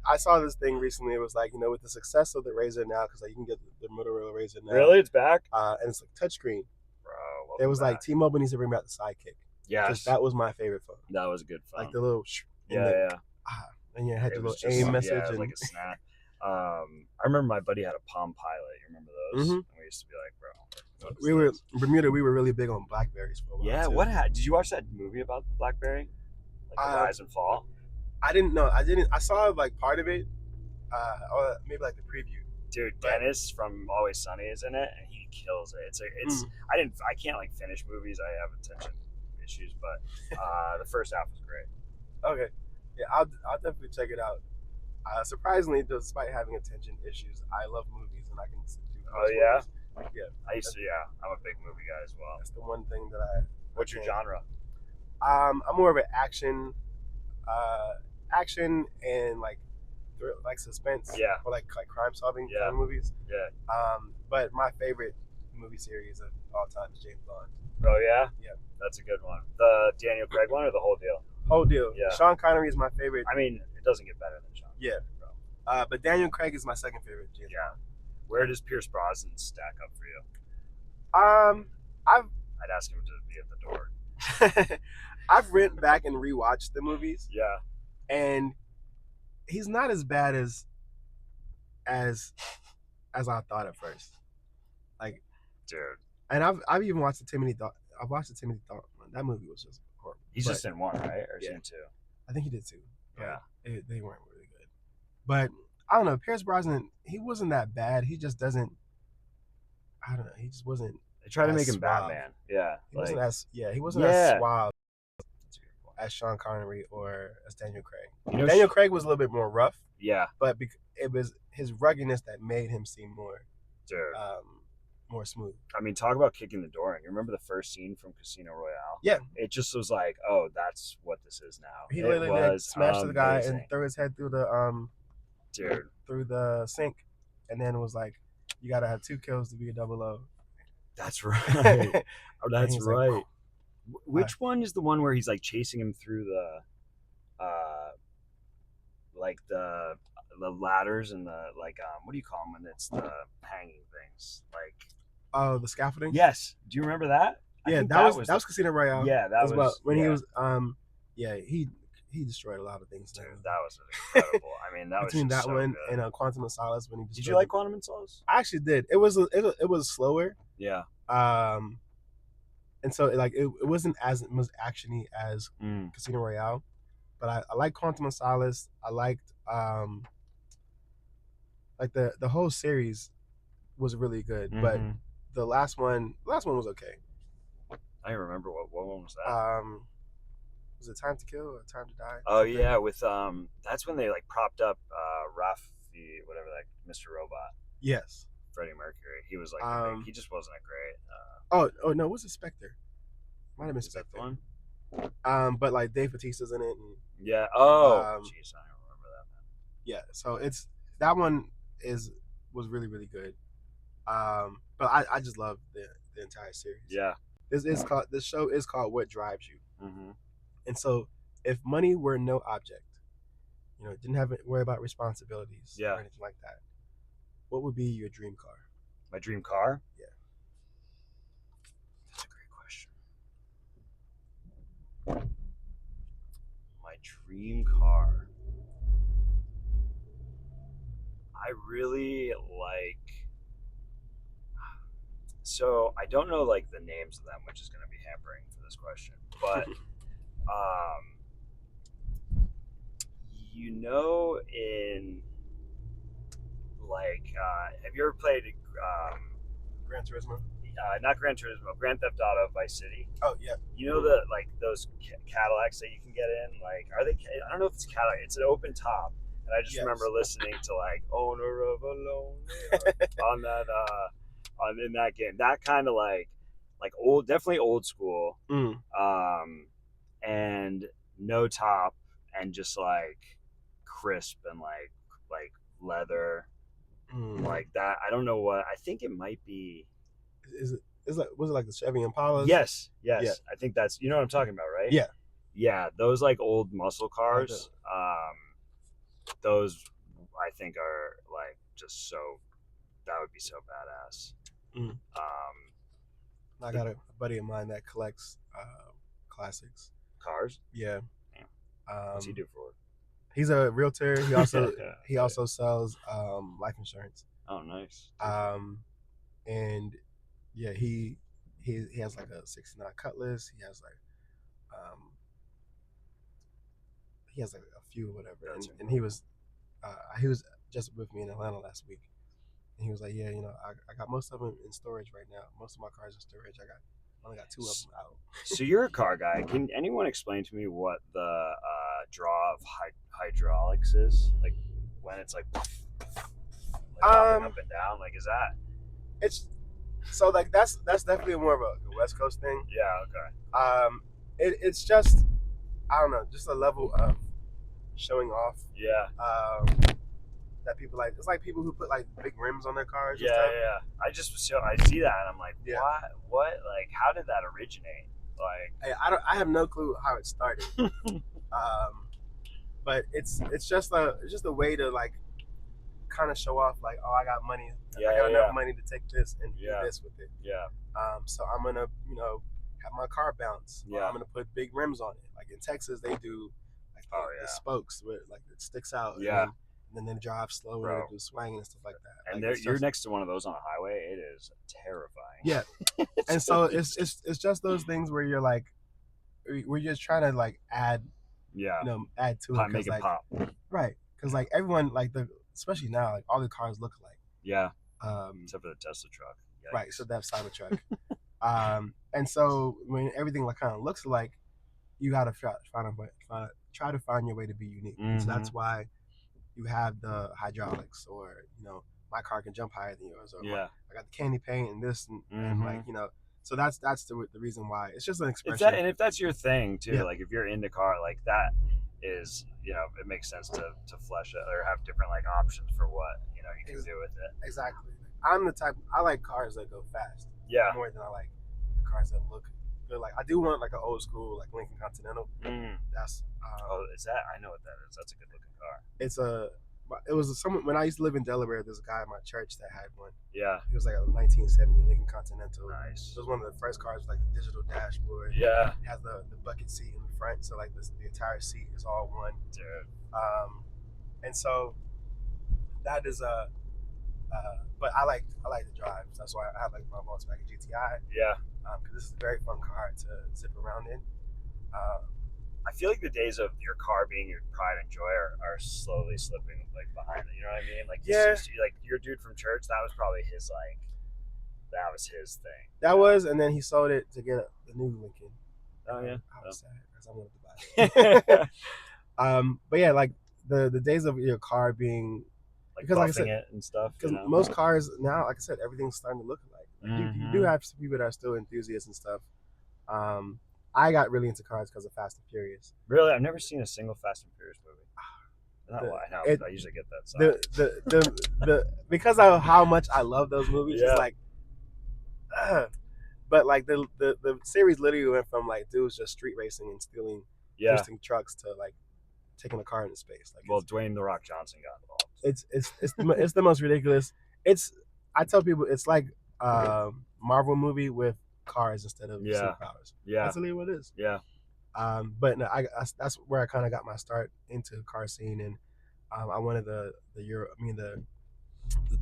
I saw this thing recently. It was like, with the success of the Razr now, because like you can get the Motorola Razr now. Really, it's back, and it's like touchscreen. bro. It was like T-Mobile needs to bring back the Sidekick. yes, That was my favorite phone. that was a good phone. Like the little yeah. and you had It the was little just aim message yeah, it was and like a snap. I remember my buddy had a Palm Pilot. You remember those? Mhm. And we used to be like, bro. what is we were this? Bermuda. We were really big on Blackberries for a while. Yeah. too. What? Did you watch that movie about BlackBerry? Like the Rise and Fall. I didn't know. I didn't. I saw like part of it, or maybe like the preview. Dude, Dennis from Always Sunny is in it, and he kills it. It's. I can't like finish movies. I have attention issues, but the first half was great. Okay, yeah, I'll definitely check it out. Surprisingly, despite having attention issues, I love movies and I can do. Oh yeah. Movies. Yeah. I used to. Yeah, I'm a big movie guy as well. That's the one thing that I. What's your genre? I'm more of an action and like suspense. Yeah. Or like crime solving Yeah. kind of movies. Yeah. But my favorite movie series of all time is James Bond. Oh yeah. Yeah. That's a good one. The Daniel Craig one or the whole deal? Whole deal. Yeah. Sean Connery is my favorite. I mean, it doesn't get better than Sean. Yeah. Bro. But Daniel Craig is my second favorite James Yeah. Bond. Where does Pierce Brosnan stack up for you? I'd ask him to be at the door. I've went back and rewatched the movies. Yeah. And he's not as bad as I thought at first. Like, dude. And I've even watched the Timothy Dalton. I've watched the Timothy Dalton one. That movie was just horrible. He's just in one, right? Or is he in two? I think he did two. Yeah. They weren't really good. But I don't know. Pierce Brosnan, he wasn't that bad. He just doesn't. I don't know. He just wasn't. They try to make him suave. Batman. Yeah. He wasn't as as suave That's a good point. as Sean Connery or as Daniel Craig. You know, Daniel Craig was a little bit more rough. Yeah. But it was his ruggedness that made him seem more, dude, more smooth. I mean, talk about kicking the door in. You remember the first scene from Casino Royale? Yeah. It just was like, oh, that's what this is now. He literally smashed the guy and threw his head through the through the sink, and then was like, "You gotta have 2 kills to be a 00." That's right. Oh, that's right. Like, which one is the one where he's like chasing him through the, like the ladders and the like what do you call them when it's the hanging things like? Oh, the scaffolding. Yes. Do you remember that? Yeah, that was Casino Royale. Yeah, that was when he was he destroyed a lot of things. Dude, that was incredible. I mean, that between was that so one good. and Quantum of Solace when he. Did you like Quantum of Solace? I actually did. It was slower. Yeah. And so it wasn't as much actiony as Casino Royale, but I liked Quantum of Solace. I liked like the whole series was really good, but the last one was okay. I remember what one was that? Was it Time to Kill or Time to Die? Oh yeah, with that's when they like propped up whatever, like Mr. Robot. Yes. Freddie Mercury. He was like he just wasn't a great oh no, was it Spectre? Might have been Spectre. One? But like Dave Bautista's in it and yeah. Oh jeez, I don't remember that, man. Yeah, so it's that one was really, really good. But I just love the entire series. Yeah. This show is called What Drives You. Mm-hmm. And so if money were no object, didn't have to worry about responsibilities or anything like that, what would be your dream car? My dream car? Yeah. That's a great question. My dream car. I really like. So I don't know like the names of them, which is going to be hampering for this question. But in like, have you ever played Gran Turismo. not Gran Turismo, Grand Theft Auto Vice City? Oh yeah. You know the like those Cadillacs that you can get in. Like, are they? I don't know if it's Cadillac. It's an open top, and I just remember listening to like "Owner of a Lonely" on that in that game. That kind of like old, definitely old school. And no top, and just like crisp and like leather, like that. I don't know what. I think it might be. Was it like the Chevy Impalas? Yes. Yeah. I think that's, you know what I'm talking about, right? Yeah. Yeah, those like old muscle cars. Those I think are like just so. That would be so badass. I got a buddy of mine that collects classics. Cars. Yeah. What's he do for work? He's a realtor. He also he also sells life insurance. Oh, nice. And yeah, he has like a '69 Cutlass. He has like a few or whatever. And he was just with me in Atlanta last week. And he was like, yeah, I got most of them in storage right now. Most of my cars in storage. I only got 2 of them out. So you're a car guy. Can anyone explain to me what the draw of hydraulics is? Like when it's like up and down. Like, is that? It's so like that's definitely more of a West Coast thing. Yeah. Okay. It's just, I don't know, just a level of showing off. Yeah. That people like. It's like people who put like big rims on their cars. Yeah, and stuff. yeah. I see that and I'm like, what? Like, how did that originate? Like, I have no clue how it started. But it's just a way to like kind of show off, like, oh, I got money. Yeah, I got enough money to take this and do this with it. Yeah. So I'm gonna have my car bounce. Yeah. I'm gonna put big rims on it. Like in Texas, they do like the spokes where like it sticks out. Yeah. And then they drive slow and they do swinging and stuff like that. And like, you're next to one of those on a highway. It is terrifying. Yeah. And so it's just those things where you're like, we're just trying to like add to it. Make it pop. Right. Because like everyone, like especially now, like all the cars look alike. Yeah. Except for the Tesla truck. Yikes. Right. So that Cybertruck. And so when everything like kind of looks alike, you gotta try to find your way to be unique. Mm-hmm. So that's why you have the hydraulics, or my car can jump higher than yours, or I got the candy paint and this and like so that's the reason why. It's just an expression. And if that's your thing too, like if you're into car, like that is it makes sense to flesh it or have different like options for what you can do with it. Exactly. I'm the type, I like cars that go fast. Yeah. More than I like the cars that look good. Like I do want like an old school like Lincoln Continental. That's is that? I know what that is. That's a good looking car. It was someone when I used to live in Delaware. There's a guy at my church that had one. Yeah. It was like a 1970 Lincoln Continental. Nice. It was one of the first cars with like a digital dashboard. Yeah. It has the bucket seat in the front, so like the entire seat is all one. Dude. And so that is but I like to drive. So that's why I have like my Volkswagen GTI. Yeah. Because this is a very fun car to zip around in. I feel like the days of your car being your pride and joy are slowly slipping like behind it. You know what I mean? Like like your dude from church, that was probably his that was his thing. That was, and then he sold it to get the new Lincoln. Oh yeah. I was sad because I wanted to buy it. But yeah, like the days of your car being because like I said, it and stuff. Because most cars now, like I said, everything's starting to look alike. You do have some people that are still enthusiasts and stuff. I got really into cars because of Fast and Furious. Really, I've never seen a single Fast and Furious movie. I usually get that. Because of how much I love those movies, it's like, but like the series literally went from like dudes just street racing and stealing, twisting trucks to like taking a car into space. Like, well, Dwayne "The Rock" Johnson got It's involved. it's the most ridiculous. I tell people it's like Marvel movie with cars instead of superpowers. Yeah, that's literally what it is. Yeah. But no, that's where I kind of got my start into the car scene, and I wanted the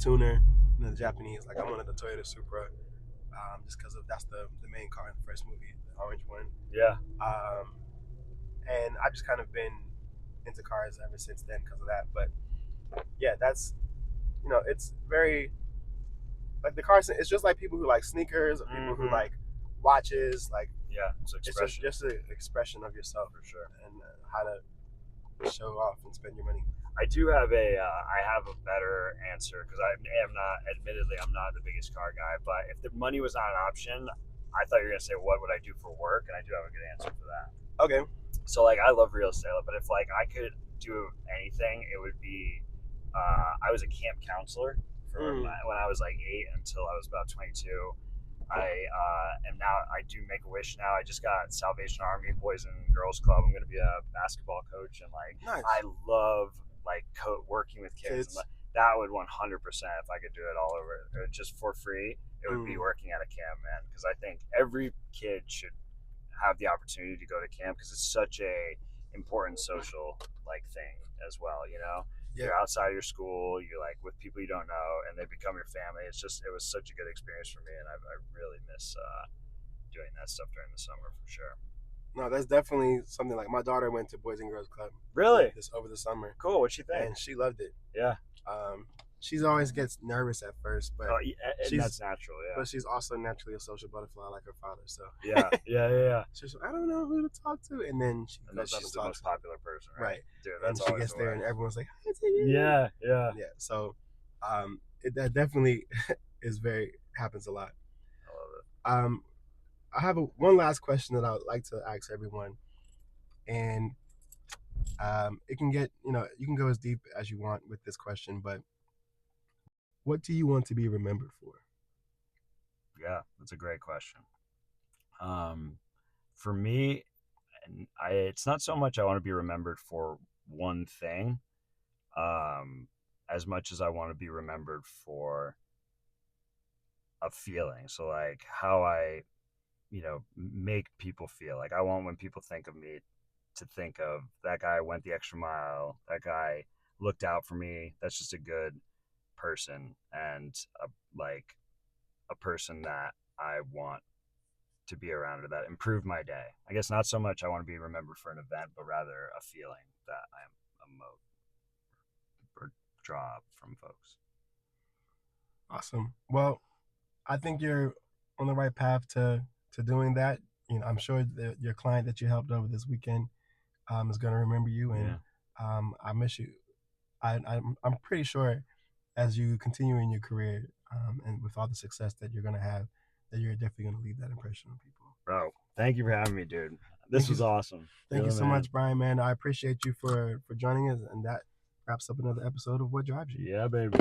tuner, the Japanese. Like I wanted the Toyota Supra. just because of that's the main car in the first movie, the orange one. Yeah. And I've just kind of been into cars ever since then because of that. But yeah, that's it's very like the car. It's just like people who like sneakers or people who like watches. Like Yeah, it's expression. it's just an expression of yourself for sure. and how to show off and spend your money. I do have I have a better answer because I am not, admittedly, I'm not the biggest car guy, but if the money was not an option, I thought you were gonna say what would I do for work, and I do have a good answer for that. Okay. So like I love real estate, but if like I could do anything, it would be I was a camp counselor for when I was like 8 until I was about 22. I am now, I do Make-A-Wish now. I just got Salvation Army Boys and Girls Club. I'm going to be a basketball coach, and like Nice. I love like working with kids. And that would 100%, if I could do it all over just for free, it would be working at a camp, man. Because I think every kid should have the opportunity to go to camp because it's such a important social like thing as well. Yeah. You're outside of your school, you're like with people you don't know, and they become your family. It was such a good experience for me, and I really miss doing that stuff during the summer for sure. No, that's definitely something. Like my daughter went to Boys and Girls Club. Really? Over the summer. Cool. What'd she think? And she loved it. Yeah. She's always gets nervous at first, but that's natural. Yeah. But she's also naturally a social butterfly, like her father. So yeah. She's like, I don't know who to talk to, and then she's the most popular person, right? Dude, and she gets there, and everyone's like, "Hi, yeah. So, that definitely happens a lot. I love it. I have one last question that I would like to ask everyone, and it can get you can go as deep as you want with this question, but what do you want to be remembered for? Yeah, that's a great question. For me, it's not so much I want to be remembered for one thing, as much as I want to be remembered for a feeling. So like how I, make people feel. Like I want when people think of me to think of that guy went the extra mile, that guy looked out for me. That's just a good person and a person that I want to be around or that improved my day. I guess not so much I want to be remembered for an event, but rather a feeling that I emote or draw from folks. Awesome. Well, I think you're on the right path to doing that. I'm sure that your client that you helped over this weekend is going to remember you, and I miss you. I'm pretty sure as you continue in your career and with all the success that you're going to have, that you're definitely going to leave that impression on people. Bro, thank you for having me, dude. This was awesome. Thank you so much, Brian, man. I appreciate you for joining us, and that wraps up another episode of What Drives You. Yeah, baby.